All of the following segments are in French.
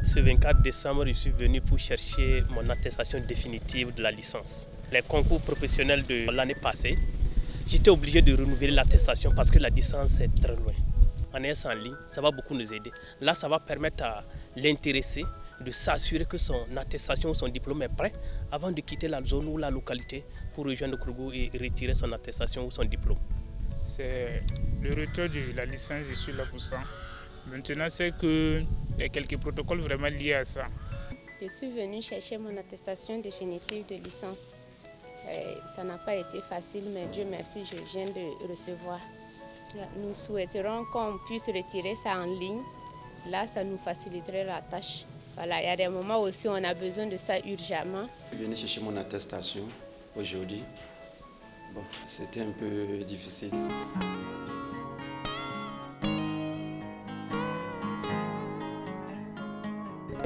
Ce 24 décembre, je suis venu pour chercher mon attestation définitive de la licence. Les concours professionnels de l'année passée, j'étais obligé de renouveler l'attestation parce que la distance est très loin. En ayant en ligne, ça va beaucoup nous aider. Là, ça va permettre à l'intéressé de s'assurer que son attestation ou son diplôme est prêt avant de quitter la zone ou la localité pour rejoindre le Kourougou et retirer son attestation ou son diplôme. C'est le retour de la licence, je suis là pour ça. Maintenant, c'est qu'il y a quelques protocoles vraiment liés à ça. Je suis venue chercher mon attestation définitive de licence. Ça n'a pas été facile, mais Dieu merci, je viens de recevoir. Nous souhaiterons qu'on puisse retirer ça en ligne. Là, ça nous faciliterait la tâche. Voilà, il y a des moments aussi où on a besoin de ça urgemment. Je viens chercher mon attestation aujourd'hui. Bon, c'était un peu difficile.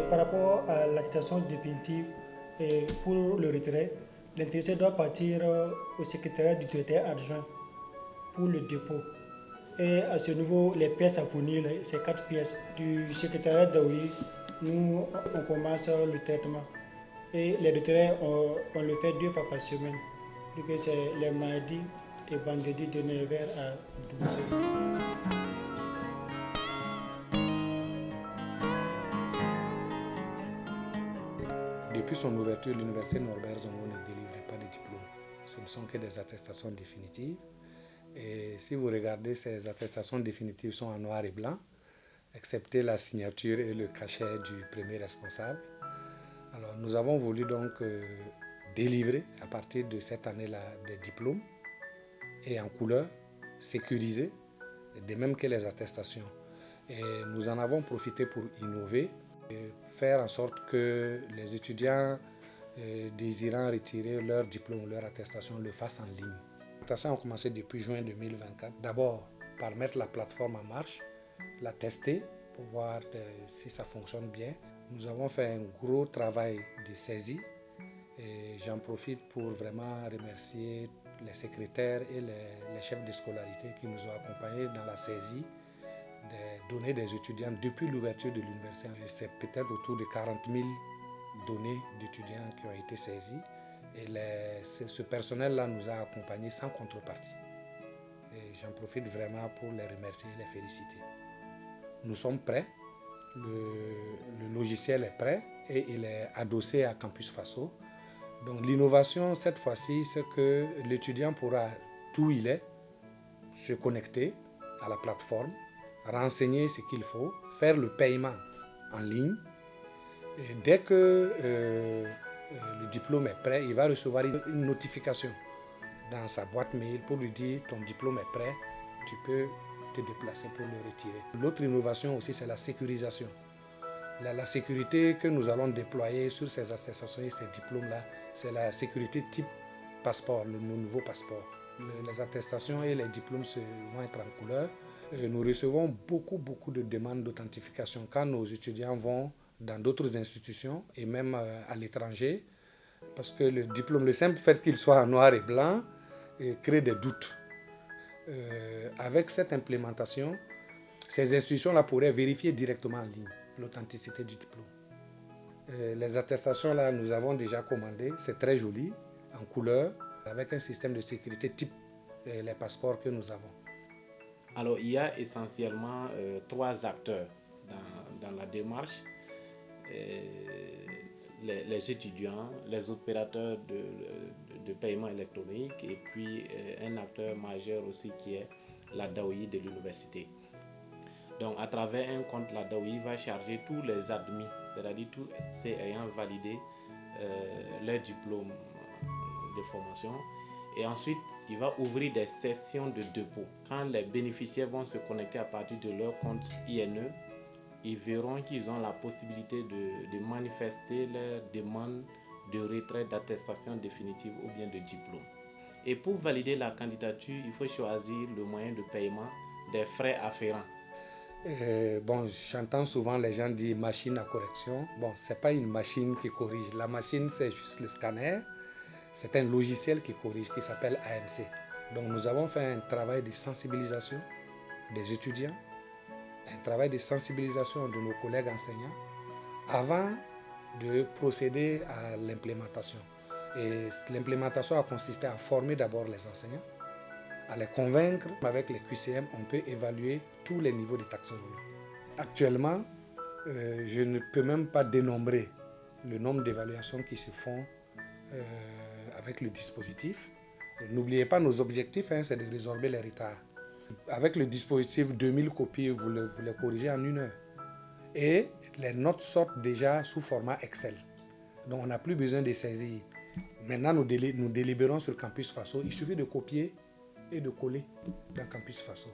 Par rapport à l'attestation définitive et pour le retrait, l'intéressé doit partir au secrétariat du directeur adjoint pour le dépôt. Et à ce niveau, les pièces à fournir, c'est 4 pièces. Du secrétariat d'Aoui, nous, on commence le traitement. Et les retraits, on le fait 2 fois par semaine. Donc c'est les mardis et vendredis de 9h à 12h. Depuis son ouverture, l'université Norbert Zongo ne délivrait pas de diplôme. Ce ne sont que des attestations définitives. Et si vous regardez, ces attestations définitives sont en noir et blanc, excepté la signature et le cachet du premier responsable. Alors, nous avons voulu donc délivrer à partir de cette année-là des diplômes et en couleur, sécurisés, de même que les attestations. Et nous en avons profité pour innover et faire en sorte que les étudiants désirant retirer leur diplôme ou leur attestation le fassent en ligne. Les attestations ont commencé depuis juin 2024. D'abord, par mettre la plateforme en marche, la tester pour voir si ça fonctionne bien. Nous avons fait un gros travail de saisie et j'en profite pour vraiment remercier les secrétaires et les chefs de scolarité qui nous ont accompagnés dans la saisie des données des étudiants depuis l'ouverture de l'université. C'est peut-être autour de 40 000 données d'étudiants qui ont été saisies et ce personnel-là nous a accompagnés sans contrepartie. Et j'en profite vraiment pour les remercier et les féliciter. Nous sommes prêts. Le logiciel est prêt et il est adossé à Campus Faso. Donc l'innovation cette fois-ci, c'est que l'étudiant pourra, d'où il est, se connecter à la plateforme, renseigner ce qu'il faut, faire le paiement en ligne. Et dès que le diplôme est prêt, il va recevoir une notification dans sa boîte mail pour lui dire ton diplôme est prêt, tu peux te déplacer pour le retirer. L'autre innovation aussi, c'est la sécurisation. La sécurité que nous allons déployer sur ces attestations et ces diplômes-là, c'est la sécurité type passeport, le nouveau passeport. Les attestations et les diplômes vont être en couleur. Nous recevons beaucoup de demandes d'authentification quand nos étudiants vont dans d'autres institutions et même à l'étranger, parce que le diplôme, le simple fait qu'il soit en noir et blanc, crée des doutes. Avec cette implémentation, ces institutions-là pourraient vérifier directement en ligne l'authenticité du diplôme. Les attestations, là, nous avons déjà commandé, c'est très joli, en couleur, avec un système de sécurité type les passeports que nous avons. Alors, il y a essentiellement 3 acteurs dans la démarche. Les étudiants, les opérateurs de paiement électronique et puis un acteur majeur aussi qui est la DAOI de l'université. Donc à travers un compte, la DAOI va charger tous les admis, c'est-à-dire tous ceux ayant validé leur diplôme de formation. Et ensuite, il va ouvrir des sessions de dépôt. Quand les bénéficiaires vont se connecter à partir de leur compte INE, ils verront qu'ils ont la possibilité de manifester leur demande de retrait d'attestation définitive ou bien de diplôme. Et pour valider la candidature, il faut choisir le moyen de paiement des frais afférents. J'entends souvent les gens dire machine à correction. Ce n'est pas une machine qui corrige. La machine, c'est juste le scanner. C'est un logiciel qui corrige, qui s'appelle AMC. Donc nous avons fait un travail de sensibilisation des étudiants, un travail de sensibilisation de nos collègues enseignants avant de procéder à l'implémentation. Et l'implémentation a consisté à former d'abord les enseignants, à les convaincre. Avec les QCM, on peut évaluer tous les niveaux de taxonomie. Actuellement, je ne peux même pas dénombrer le nombre d'évaluations qui se font avec le dispositif. N'oubliez pas nos objectifs, c'est de résorber les retards. Avec le dispositif 2000 copies, vous les corrigez en 1 heure. Et les notes sortent déjà sous format Excel. Donc on n'a plus besoin de saisir. Maintenant, nous délibérons sur Campus Faso. Il suffit de copier et de coller dans Campus Faso.